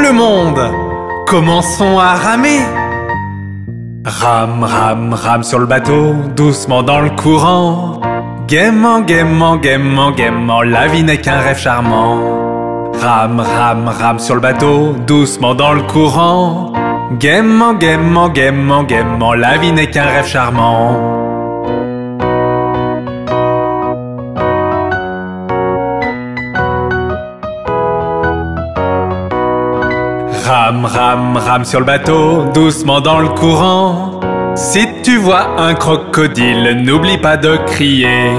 le monde, commençons à ramer. Rame, rame, rame sur le bateau, doucement dans le courant. Gaiement, gaiement, gaiement, gaiement, la vie n'est qu'un rêve charmant. Rame, rame, rame sur le bateau, doucement dans le courant. Gaiement, gaiement, gaiement, gaiement, la vie n'est qu'un rêve charmant. Rame, rame, rame sur le bateau, doucement dans le courant. Si tu vois un crocodile, n'oublie pas de crier.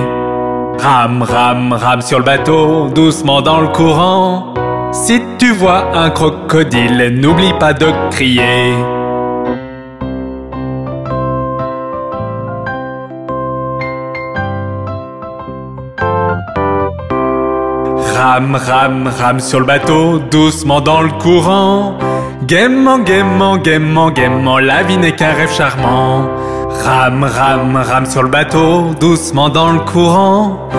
Rame, rame, rame sur le bateau, doucement dans le courant. Si tu vois un crocodile, n'oublie pas de crier. Rame, rame, rame sur le bateau, doucement dans le courant. Gaiement, gaiement, gaiement, gaiement, la vie n'est qu'un rêve charmant. Rame, rame, rame sur le bateau, doucement dans le courant.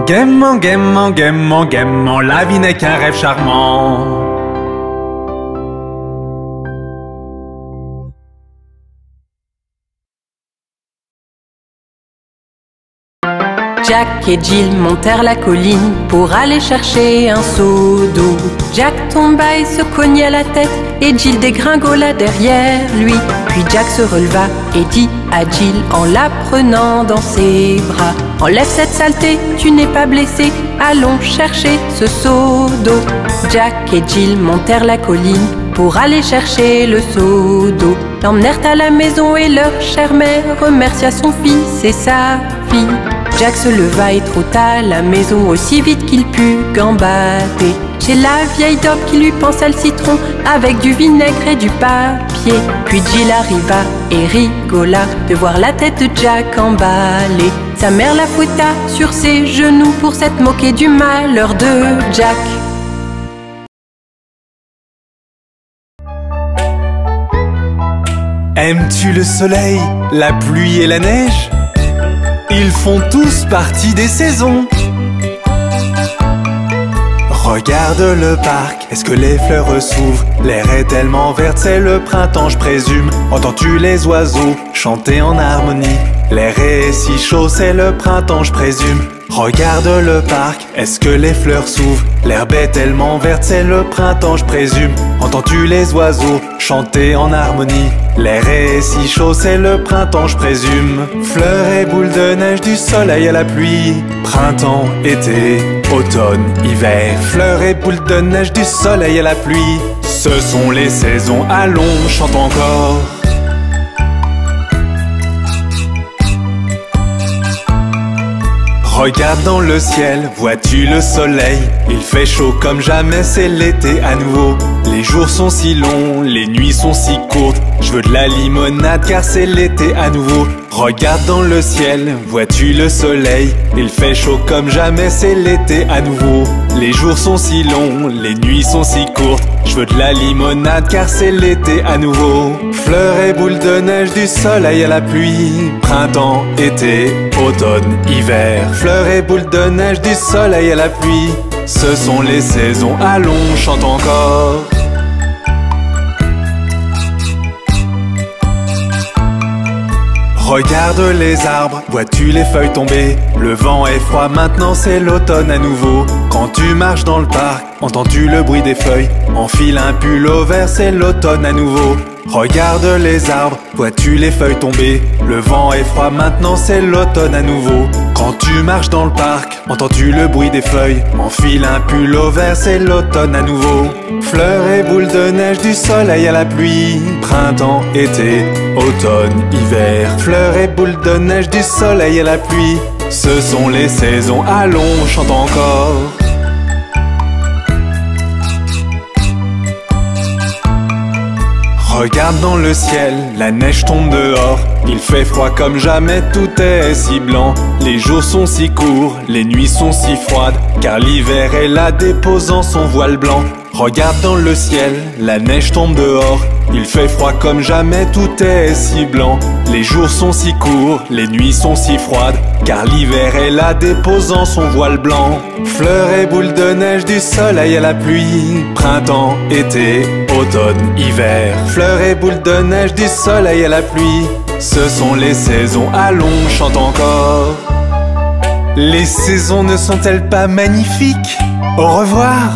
Gaiement, gaiement, gaiement, gaiement, la vie n'est qu'un rêve charmant. Jack et Jill montèrent la colline pour aller chercher un seau d'eau. Jack tomba et se cogna la tête et Jill dégringola derrière lui. Puis Jack se releva et dit à Jill en la prenant dans ses bras: enlève cette saleté, tu n'es pas blessé, allons chercher ce seau d'eau. Jack et Jill montèrent la colline pour aller chercher le seau d'eau. L'emmenèrent à la maison et leur chère mère remercia son fils et sa fille. Jack se leva et trotta à la maison aussi vite qu'il put gambader. Chez la vieille daube qui lui pansa le citron avec du vinaigre et du papier. Puis Jill arriva et rigola de voir la tête de Jack emballée. Sa mère la fouetta sur ses genoux pour s'être moquée du malheur de Jack. Aimes-tu le soleil, la pluie et la neige? Ils font tous partie des saisons. Regarde le parc, est-ce que les fleurs s'ouvrent? L'air est tellement vert, c'est le printemps je présume. Entends-tu les oiseaux chanter en harmonie? L'air est si chaud, c'est le printemps je présume. Regarde le parc, est-ce que les fleurs s'ouvrent? L'herbe est tellement verte, c'est le printemps je présume. Entends-tu les oiseaux chanter en harmonie? L'air est si chaud, c'est le printemps je présume. Fleurs et boules de neige, du soleil à la pluie. Printemps, été, automne, hiver. Fleurs et boules de neige, du soleil à la pluie. Ce sont les saisons, allons, chante encore. Regarde dans le ciel, vois-tu le soleil? Il fait chaud comme jamais, c'est l'été à nouveau. Les jours sont si longs, les nuits sont si courtes. Je veux de la limonade car c'est l'été à nouveau. Regarde dans le ciel, vois-tu le soleil? Il fait chaud comme jamais, c'est l'été à nouveau. Les jours sont si longs, les nuits sont si courtes. Je veux de la limonade car c'est l'été à nouveau. Fleurs et boules de neige, du soleil à la pluie. Printemps, été, automne, hiver. Fleurs et boules de neige, du soleil à la pluie. Ce sont les saisons, allons, chante encore. Regarde les arbres, vois-tu les feuilles tomber? Le vent est froid, maintenant c'est l'automne à nouveau. Quand tu marches dans le parc, entends-tu le bruit des feuilles? Enfile un pull au vert, c'est l'automne à nouveau. Regarde les arbres, vois-tu les feuilles tomber? Le vent est froid, maintenant c'est l'automne à nouveau. Quand tu marches dans le parc, entends-tu le bruit des feuilles? Enfile un pull au vert, c'est l'automne à nouveau. Fleurs et boules de neige, du soleil à la pluie. Printemps, été, automne, hiver. Fleurs et boules de neige, du soleil à la pluie. Ce sont les saisons, allons, chante encore. Regarde dans le ciel, la neige tombe dehors. Il fait froid comme jamais, tout est si blanc. Les jours sont si courts, les nuits sont si froides, car l'hiver est là déposant son voile blanc. Regarde dans le ciel, la neige tombe dehors. Il fait froid comme jamais, tout est si blanc. Les jours sont si courts, les nuits sont si froides, car l'hiver est là déposant son voile blanc. Fleurs et boules de neige, du soleil à la pluie, printemps, été, automne, hiver. Fleurs et boules de neige, du soleil à la pluie, ce sont les saisons, allons, chante encore. Les saisons ne sont-elles pas magnifiques? Au revoir!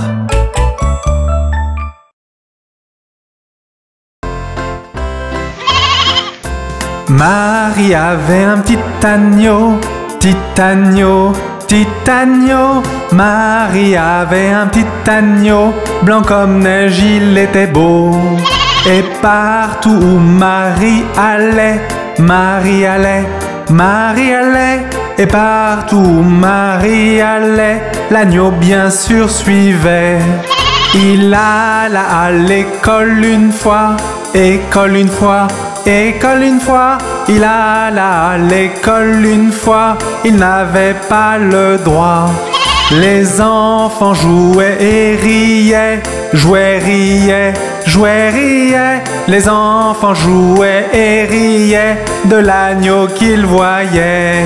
Marie avait un petit agneau, petit agneau, petit agneau. Marie avait un petit agneau, blanc comme neige, il était beau. Et partout où Marie allait, Marie allait, Marie allait. Et partout où Marie allait, l'agneau bien sûr suivait. Il alla à l'école une fois, école une fois, école une fois. Il alla à l'école une fois, il n'avait pas le droit. Les enfants jouaient et riaient, jouaient, riaient, jouaient, riaient. Les enfants jouaient et riaient de l'agneau qu'ils voyaient.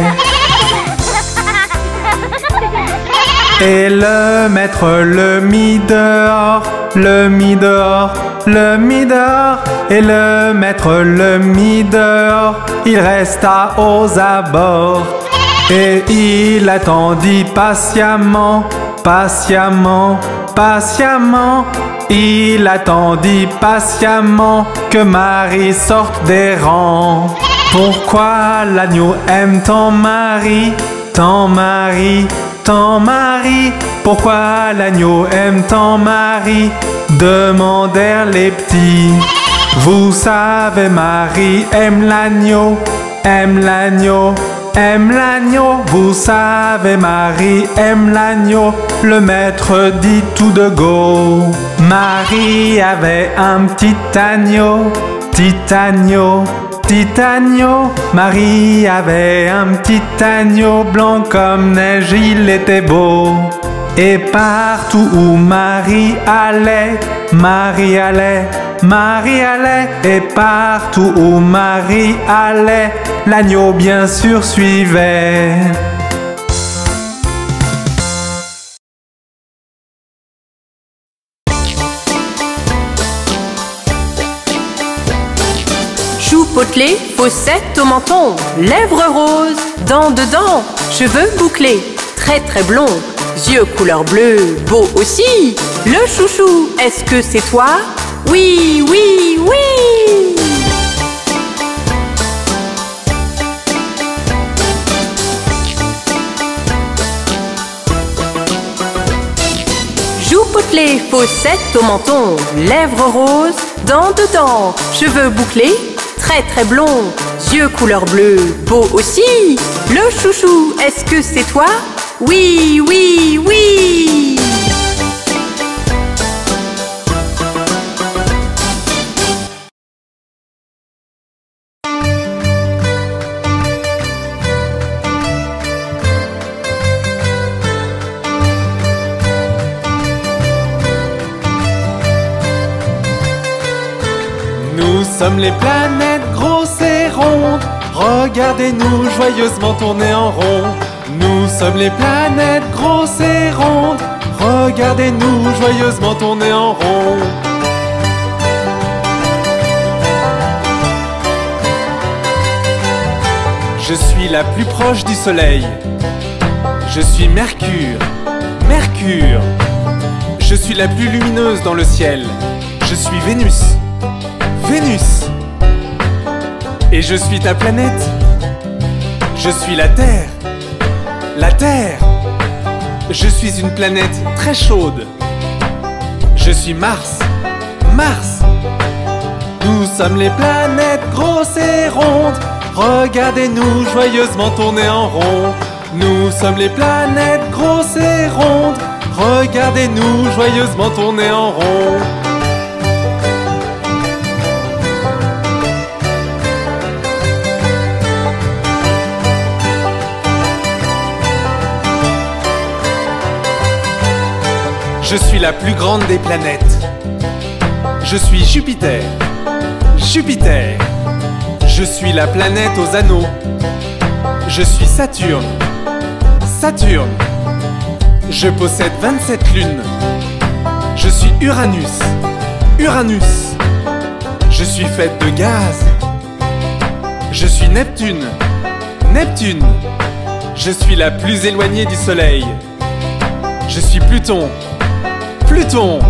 Et le maître le mit dehors, le mit dehors, le mit dehors. Et le maître le mit dehors, il resta aux abords. Et il attendit patiemment, patiemment, patiemment. Il attendit patiemment que Marie sorte des rangs. Pourquoi l'agneau aime tant Marie, tant Marie, tant Marie? Pourquoi l'agneau aime tant Marie? Demandèrent les petits. Vous savez, Marie aime l'agneau, aime l'agneau, aime l'agneau. Vous savez, Marie aime l'agneau. Le maître dit tout de go. Marie avait un petit agneau, petit agneau, petit agneau. Marie avait un petit agneau blanc comme neige, il était beau. Et partout où Marie allait, Marie allait, Marie allait. Et partout où Marie allait, l'agneau bien sûr suivait. Joues potelées, fossettes au menton, lèvres roses, dents dedans, cheveux bouclés, très très blonds, yeux couleur bleue, beau aussi. Le chouchou, est-ce que c'est toi? Oui, oui, oui! Joues potelées, fossettes au menton, lèvres roses, dents dedans, cheveux bouclés, très très blond, yeux couleur bleue, beau aussi. Le chouchou, est-ce que c'est toi? Oui, oui, oui! Nous sommes les planètes grosses et rondes. Regardez-nous joyeusement tourner en rond. Nous sommes les planètes grosses et rondes. Regardez-nous joyeusement tourner en rond. Je suis la plus proche du soleil. Je suis Mercure, Mercure. Je suis la plus lumineuse dans le ciel. Je suis Vénus, Vénus. Et je suis ta planète. Je suis la Terre, la Terre. Je suis une planète très chaude. Je suis Mars, Mars. Nous sommes les planètes grosses et rondes. Regardez-nous joyeusement tourner en rond. Nous sommes les planètes grosses et rondes. Regardez-nous joyeusement tourner en rond. Je suis la plus grande des planètes. Je suis Jupiter, Jupiter. Je suis la planète aux anneaux. Je suis Saturne. Saturne. Je possède 27 lunes. Je suis Uranus. Uranus. Je suis faite de gaz. Je suis Neptune. Neptune. Je suis la plus éloignée du Soleil. Je suis Pluton. Pluton.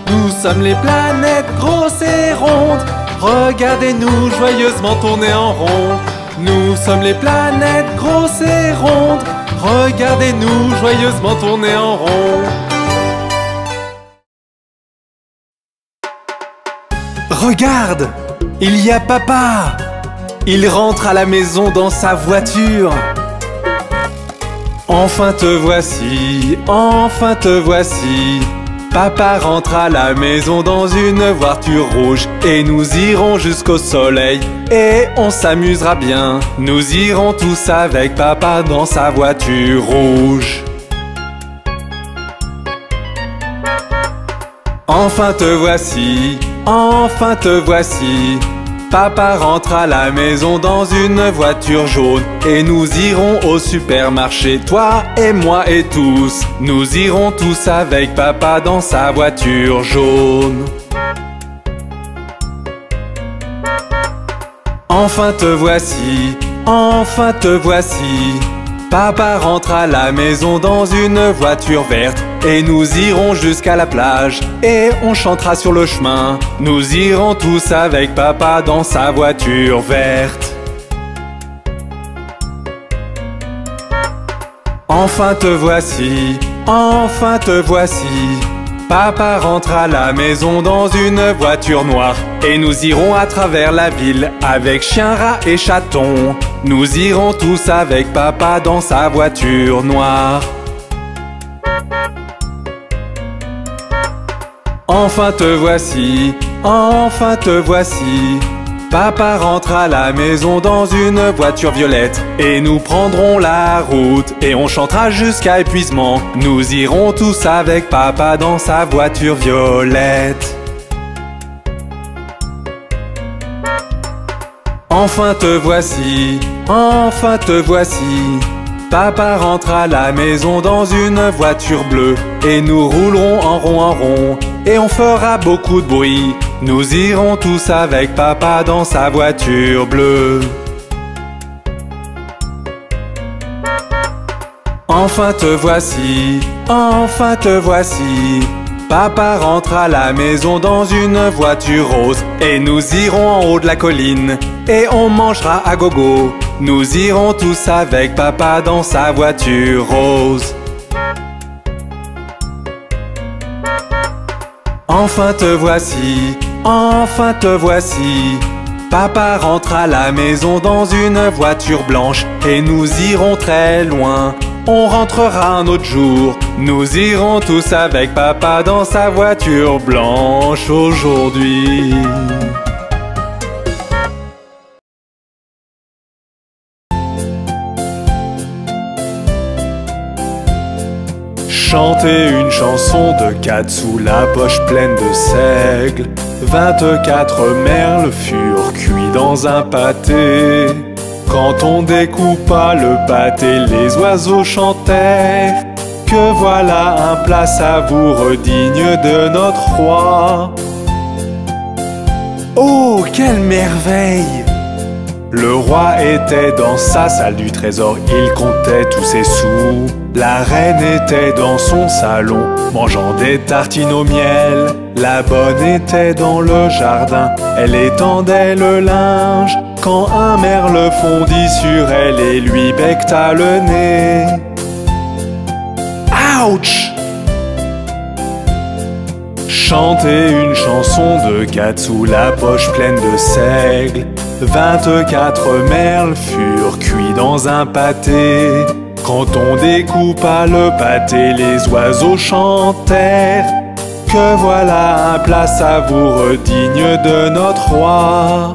Nous sommes les planètes grosses et rondes. Regardez-nous joyeusement tourner en rond. Nous sommes les planètes grosses et rondes. Regardez-nous joyeusement tourner en rond. Regarde, il y a papa. Il rentre à la maison dans sa voiture. Enfin te voici, enfin te voici. Papa rentre à la maison dans une voiture rouge. Et nous irons jusqu'au soleil et on s'amusera bien. Nous irons tous avec papa dans sa voiture rouge. Enfin te voici, enfin te voici. Papa rentre à la maison dans une voiture jaune. Et nous irons au supermarché, toi et moi et tous. Nous irons tous avec papa dans sa voiture jaune. Enfin te voici, enfin te voici. Papa rentre à la maison dans une voiture verte. Et nous irons jusqu'à la plage et on chantera sur le chemin. Nous irons tous avec papa dans sa voiture verte. Enfin te voici, enfin te voici. Papa rentre à la maison dans une voiture noire. Et nous irons à travers la ville avec chien, rat et chaton. Nous irons tous avec papa dans sa voiture noire. Enfin te voici, enfin te voici. Papa rentre à la maison dans une voiture violette. Et nous prendrons la route et on chantera jusqu'à épuisement. Nous irons tous avec papa dans sa voiture violette. Enfin te voici, enfin te voici. Papa rentre à la maison dans une voiture bleue. Et nous roulerons en rond et on fera beaucoup de bruit. Nous irons tous avec papa dans sa voiture bleue. Enfin te voici, enfin te voici. Papa rentre à la maison dans une voiture rose. Et nous irons en haut de la colline et on mangera à gogo. Nous irons tous avec papa dans sa voiture rose. Enfin te voici, enfin te voici. Papa rentre à la maison dans une voiture blanche. Et nous irons très loin, on rentrera un autre jour. Nous irons tous avec papa dans sa voiture blanche aujourd'hui. Chanter une chanson de 4 sous la poche pleine de seigle. 24 merles furent cuits dans un pâté. Quand on découpa le pâté, les oiseaux chantèrent que voilà un plat savoureux digne de notre roi. Oh, quelle merveille! Le roi était dans sa salle du trésor, il comptait tous ses sous. La reine était dans son salon, mangeant des tartines au miel. La bonne était dans le jardin, elle étendait le linge. Quand un merle fondit sur elle et lui becqueta le nez. Ouch! Chanter une chanson de 4 sous la poche pleine de seigle. 24 merles furent cuits dans un pâté. Quand on découpa le pâté, les oiseaux chantèrent que voilà un plat savoureux digne de notre roi.